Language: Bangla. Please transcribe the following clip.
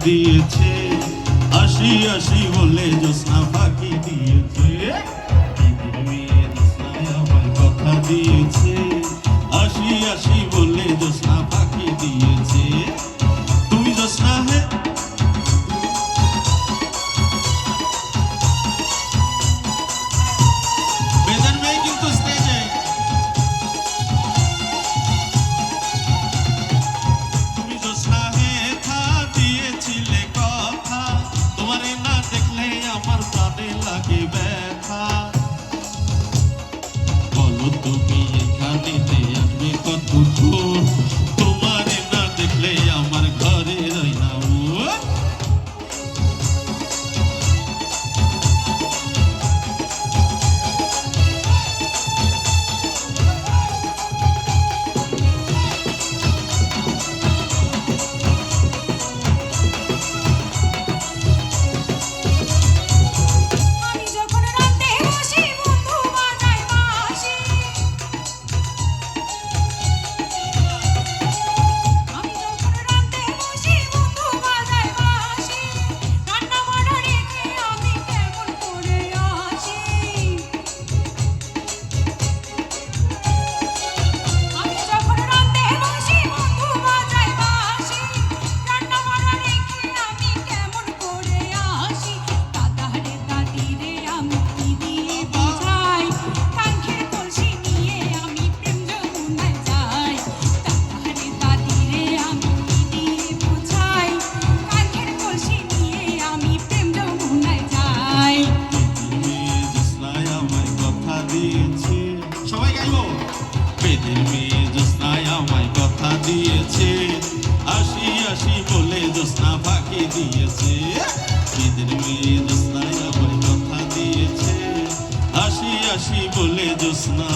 দিয়েছে, আসি আসি বলে জ্যোৎস্না ফাঁকি দিয়েছে। ঈদের মেয়ে জ্যোৎস্নায় আমায় কথা দিয়েছে, আসি আসি বলে জ্যোৎস্না ফাঁকি দিয়েছে। তুমি জ্যোৎস্না হে বেদের মেয়ে কিন্তু স্টেজে। তুমি জ্যোৎস্না হে থা দিয়েছিলে কথা, তোমারে না দেখলে আমার প্রাণে লাগে ব্যথা। বলো তুমি এখানেতে আসবে কতক্ষণ, তোমারে না দেখলে আমার ঘরে রই না ও। সবাই গাইবো। বেদের মেয়ে জ্যোৎস্নায় আমায় কথা দিয়েছে, আসি আসি বলে জ্যোৎস্না ফাঁকি দিয়েছে। বেদের মেয়ে জ্যোৎস্নায় আমায় কথা দিয়েছে, আসি আসি বলে জ্যোৎস্না